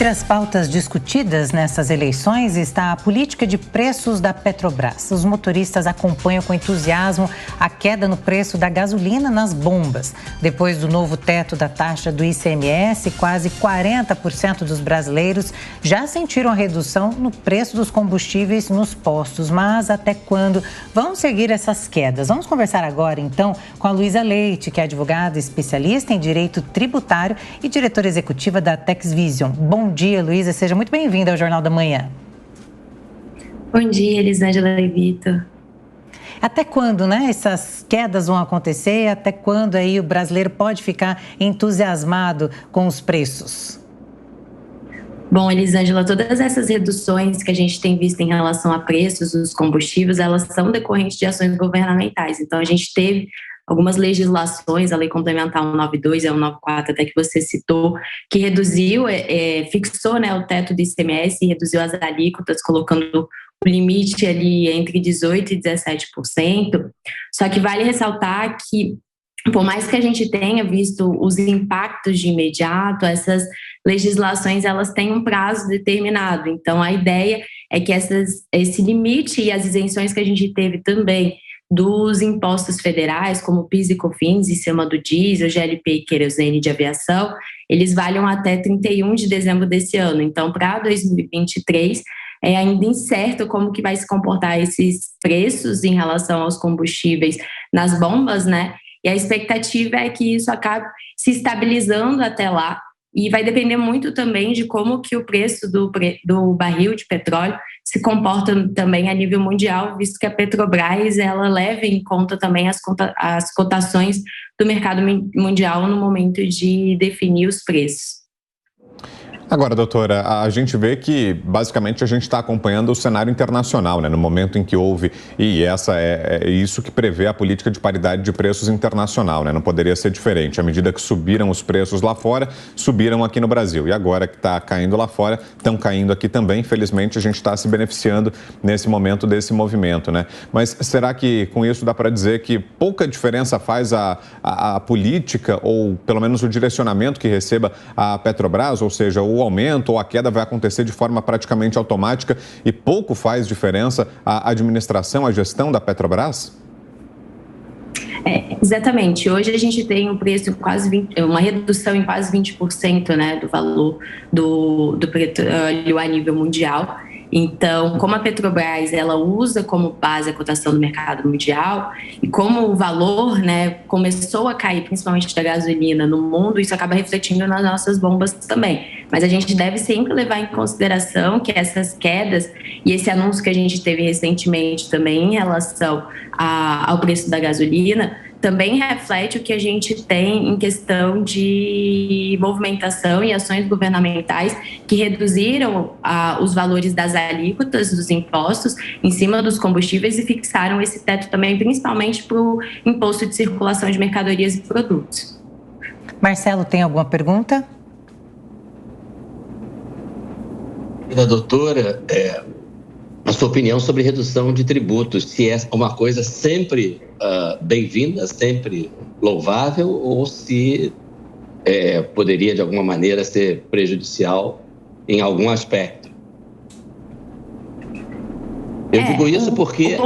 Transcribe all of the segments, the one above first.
Entre as pautas discutidas nessas eleições está a política de preços da Petrobras. Os motoristas acompanham com entusiasmo a queda no preço da gasolina nas bombas. Depois do novo teto da taxa do ICMS, quase 40% dos brasileiros já sentiram a redução no preço dos combustíveis nos postos. Mas até quando vão seguir essas quedas? Vamos conversar agora, então, com a Luísa Leite, que é advogada especialista em direito tributário e diretora executiva da TexVision. Bom dia, Luísa. Seja muito bem-vinda ao Jornal da Manhã. Bom dia, Elisângela e Vitor. Até quando, né, essas quedas vão acontecer? Até quando aí o brasileiro pode ficar entusiasmado com os preços? Bom, Elisângela, todas essas reduções que a gente tem visto em relação a preços dos combustíveis, elas são decorrentes de ações governamentais. Então, a gente teve algumas legislações, a Lei Complementar 192 e a 194, até que você citou, que reduziu, fixou, né, o teto do ICMS e reduziu as alíquotas, colocando o limite ali entre 18% e 17%. Só que vale ressaltar que, por mais que a gente tenha visto os impactos de imediato, essas legislações elas têm um prazo determinado. Então, a ideia é que esse limite e as isenções que a gente teve também dos impostos federais, como PIS e COFINS, em cima do diesel, GLP e querosene de aviação, eles valham até 31 de dezembro desse ano. Então, para 2023, é ainda incerto como que vai se comportar esses preços em relação aos combustíveis nas bombas, né? E a expectativa é que isso acabe se estabilizando até lá, e vai depender muito também de como que o preço do barril de petróleo se comporta também a nível mundial, visto que a Petrobras ela leva em conta também as cotações do mercado mundial no momento de definir os preços. Agora, doutora, a gente vê que, basicamente, a gente está acompanhando o cenário internacional, né? No momento em que houve, e essa é isso que prevê a política de paridade de preços internacional, né? Não poderia ser diferente. À medida que subiram os preços lá fora, subiram aqui no Brasil. E agora que está caindo lá fora, estão caindo aqui também. Infelizmente, a gente está se beneficiando nesse momento desse movimento, né? Mas será que, com isso, dá para dizer que pouca diferença faz a política, ou pelo menos o direcionamento que receba a Petrobras, ou seja, o aumento ou a queda vai acontecer de forma praticamente automática e pouco faz diferença a administração, a gestão da Petrobras? Exatamente. Hoje a gente tem um preço uma redução em quase 20%, né, do valor do petróleo a nível mundial. Então, como a Petrobras ela usa como base a cotação do mercado mundial e como o valor, né, começou a cair, principalmente da gasolina no mundo, isso acaba refletindo nas nossas bombas também. Mas a gente deve sempre levar em consideração que essas quedas e esse anúncio que a gente teve recentemente também em relação ao preço da gasolina também reflete o que a gente tem em questão de movimentação e ações governamentais que reduziram os valores das alíquotas dos impostos em cima dos combustíveis e fixaram esse teto também, principalmente para o imposto de circulação de mercadorias e produtos. Marcelo, tem alguma pergunta? Da doutora, a sua opinião sobre redução de tributos, se é uma coisa sempre bem-vinda, sempre louvável, ou se poderia, de alguma maneira, ser prejudicial em algum aspecto. Eu digo isso porque...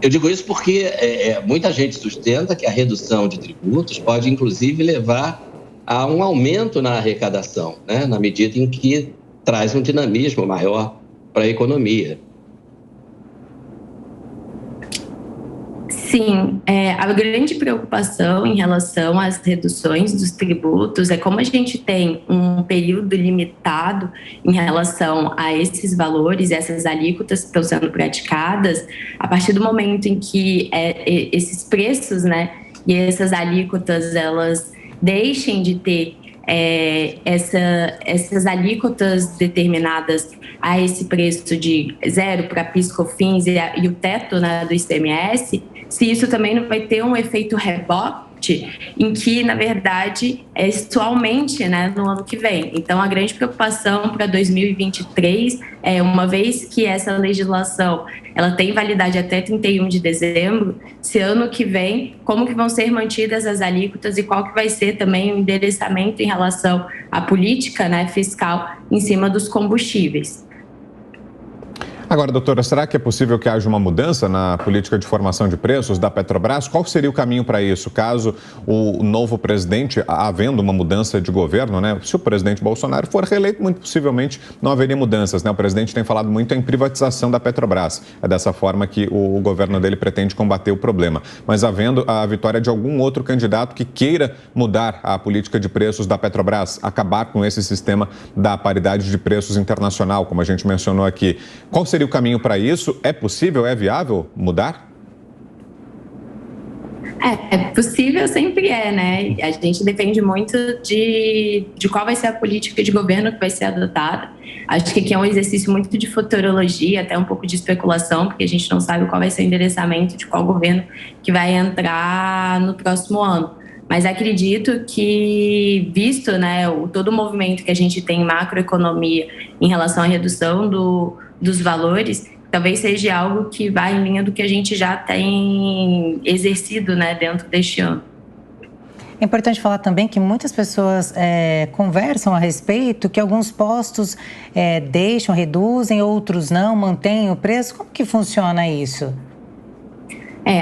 Eu digo isso porque muita gente sustenta que a redução de tributos pode, inclusive, levar a um aumento na arrecadação, né? Na medida em que traz um dinamismo maior para a economia. Sim, a grande preocupação em relação às reduções dos tributos é como a gente tem um período limitado em relação a esses valores, essas alíquotas que estão sendo praticadas, a partir do momento em que esses preços, né, e essas alíquotas, elas deixem de ter essas alíquotas determinadas a esse preço de zero para PIS, COFINS e o teto, né, do ICMS, se isso também não vai ter um efeito rebote reajuste em que, na verdade, isso aumente, né, no ano que vem. Então, a grande preocupação para 2023 é, uma vez que essa legislação ela tem validade até 31 de dezembro, se ano que vem, como que vão ser mantidas as alíquotas e qual que vai ser também o endereçamento em relação à política, né, fiscal em cima dos combustíveis. Agora, doutora, será que é possível que haja uma mudança na política de formação de preços da Petrobras? Qual seria o caminho para isso, caso o novo presidente, havendo uma mudança de governo, né? Se o presidente Bolsonaro for reeleito, muito possivelmente não haveria mudanças, né? O presidente tem falado muito em privatização da Petrobras. É dessa forma que o governo dele pretende combater o problema. Mas havendo a vitória de algum outro candidato que queira mudar a política de preços da Petrobras, acabar com esse sistema da paridade de preços internacional, como a gente mencionou aqui, qual seria o caminho para isso? É possível, é viável mudar? É possível, sempre é, né? A gente depende muito de qual vai ser a política de governo que vai ser adotada. Acho que aqui é um exercício muito de futurologia, até um pouco de especulação, porque a gente não sabe qual vai ser o endereçamento de qual governo que vai entrar no próximo ano. Mas acredito que, visto, né, todo o movimento que a gente tem em macroeconomia em relação à redução dos valores, talvez seja algo que vai em linha do que a gente já tem exercido, né, dentro deste ano. É importante falar também que muitas pessoas conversam a respeito que alguns postos deixam, reduzem, outros não, mantêm o preço. Como que funciona isso?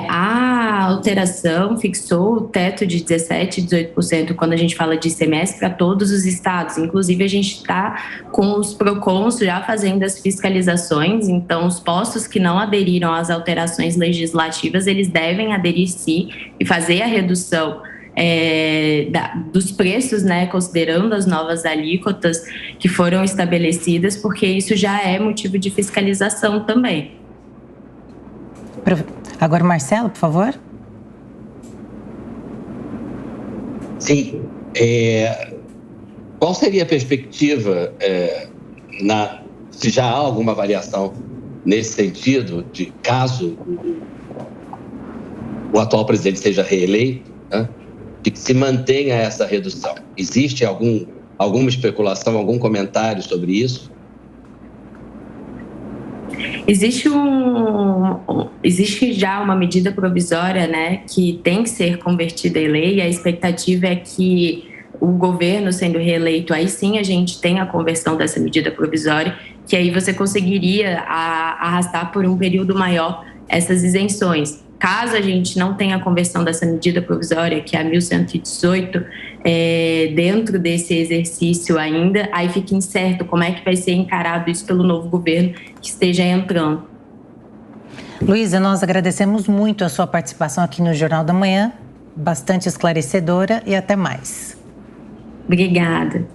A alteração fixou o teto de 17% e 18% quando a gente fala de ICMS para todos os estados. Inclusive, a gente está com os PROCONs já fazendo as fiscalizações. Então, os postos que não aderiram às alterações legislativas, eles devem aderir sim e fazer a redução dos preços, né, considerando as novas alíquotas que foram estabelecidas, porque isso já é motivo de fiscalização também. Agora, Marcelo, por favor. Sim. Qual seria a perspectiva, se já há alguma variação nesse sentido, de caso o atual presidente seja reeleito, né, de que se mantenha essa redução? Existe alguma especulação, algum comentário sobre isso? Existe já uma medida provisória, né, que tem que ser convertida em lei, e a expectativa é que o governo sendo reeleito, aí sim a gente tem a conversão dessa medida provisória, que aí você conseguiria arrastar por um período maior essas isenções. Caso a gente não tenha a conversão dessa medida provisória, que é a 1118, dentro desse exercício ainda, aí fica incerto como é que vai ser encarado isso pelo novo governo que esteja entrando. Luísa, nós agradecemos muito a sua participação aqui no Jornal da Manhã, bastante esclarecedora, e até mais. Obrigada.